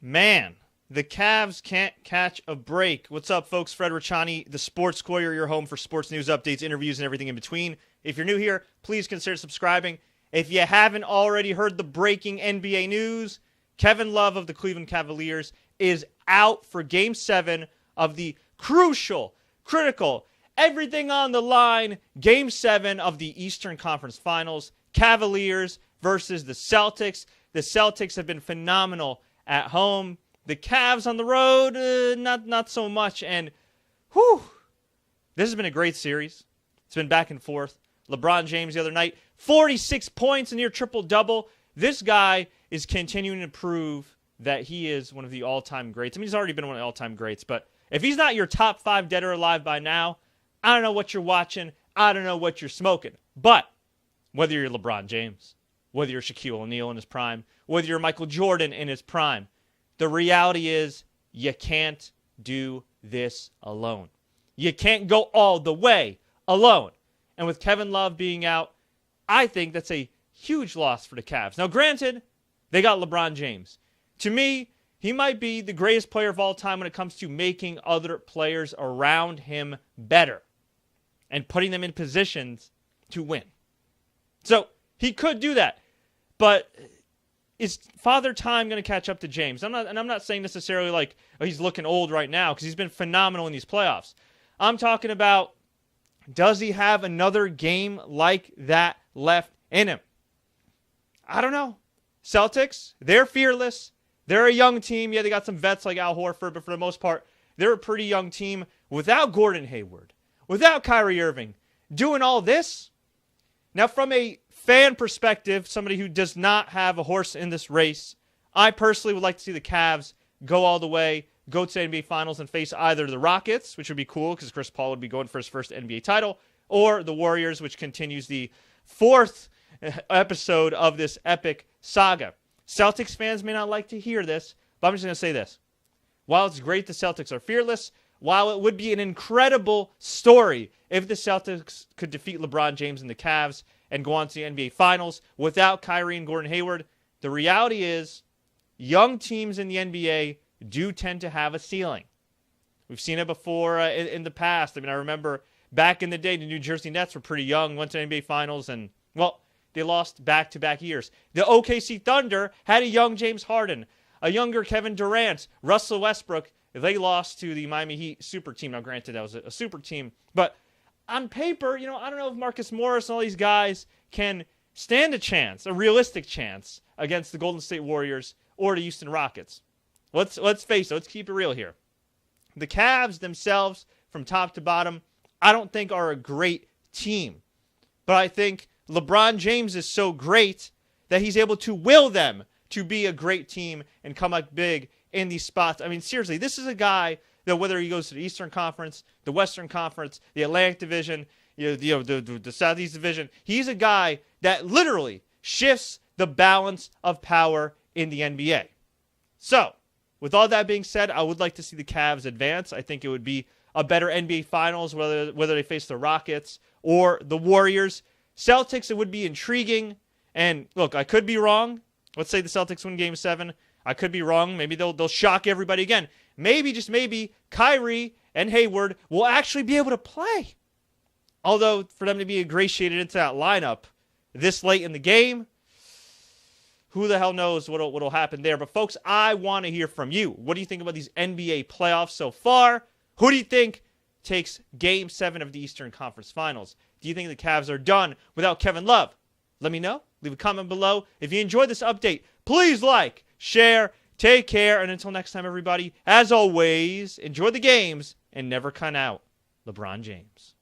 Man, the Cavs can't catch a break. What's up, folks? Fred Richani, the Sports Courier, your home for sports news, updates, interviews, and everything in between. If you're new here, please consider subscribing. If you haven't already heard the breaking NBA news, Kevin Love of the Cleveland Cavaliers is out for Game 7 of the crucial, critical, everything on the line, Game 7 of the Eastern Conference Finals. Cavaliers versus the Celtics. The Celtics have been phenomenal at home. The Cavs on the road, not so much. And, this has been a great series. It's been back and forth. LeBron James the other night, 46 points, a near triple-double. This guy is continuing to prove that he is one of the all-time greats. I mean, he's already been one of the all-time greats, but if he's not your top 5 dead or alive by now, I don't know what you're watching. I don't know what you're smoking. But whether you're LeBron James, whether you're Shaquille O'Neal in his prime, whether you're Michael Jordan in his prime, the reality is you can't do this alone. You can't go all the way alone. And with Kevin Love being out, I think that's a huge loss for the Cavs. Now, granted, they got LeBron James. To me, he might be the greatest player of all time when it comes to making other players around him better and putting them in positions to win. So, he could do that. But is Father Time going to catch up to James? I'm not saying necessarily like he's looking old right now because he's been phenomenal in these playoffs. I'm talking about, does he have another game like that left in him? I don't know. Celtics, they're fearless. They're a young team. Yeah, they got some vets like Al Horford, but for the most part, they're a pretty young team without Gordon Hayward, without Kyrie Irving, doing all this. Now, from a fan perspective, somebody who does not have a horse in this race, I personally would like to see the Cavs go all the way, go to the NBA Finals and face either the Rockets, which would be cool because Chris Paul would be going for his first NBA title, or the Warriors, which continues the 4th episode of this epic saga. Celtics fans may not like to hear this, but I'm just going to say this. While it's great the Celtics are fearless, while it would be an incredible story if the Celtics could defeat LeBron James and the Cavs and go on to the NBA Finals without Kyrie and Gordon Hayward, the reality is young teams in the NBA do tend to have a ceiling. We've seen it before in the past. I mean, I remember back in the day, the New Jersey Nets were pretty young, went to the NBA Finals, and, well, they lost back-to-back years. The OKC Thunder had a young James Harden, a younger Kevin Durant, Russell Westbrook. They lost to the Miami Heat super team. Now, granted, that was a super team, but on paper, I don't know if Marcus Morris and all these guys can stand a chance, a realistic chance, against the Golden State Warriors or the Houston Rockets. Let's face it. Let's keep it real here. The Cavs themselves, from top to bottom, I don't think are a great team. But I think LeBron James is so great that he's able to will them to be a great team and come up big in these spots. I mean, seriously, this is a guy that whether he goes to the Eastern Conference, the Western Conference, the Atlantic Division, the Southeast Division, he's a guy that literally shifts the balance of power in the NBA. So, with all that being said, I would like to see the Cavs advance. I think it would be a better NBA Finals, whether they face the Rockets or the Warriors. Celtics, it would be intriguing. And look, I could be wrong. Let's say the Celtics win Game 7. I could be wrong. Maybe they'll shock everybody again. Maybe, just maybe, Kyrie and Hayward will actually be able to play. Although, for them to be ingratiated into that lineup this late in the game, who the hell knows what'll happen there. But, folks, I want to hear from you. What do you think about these NBA playoffs so far? Who do you think takes Game 7 of the Eastern Conference Finals? Do you think the Cavs are done without Kevin Love? Let me know. Leave a comment below. If you enjoyed this update, please like, share, take care, and until next time, everybody, as always, enjoy the games and never count out LeBron James.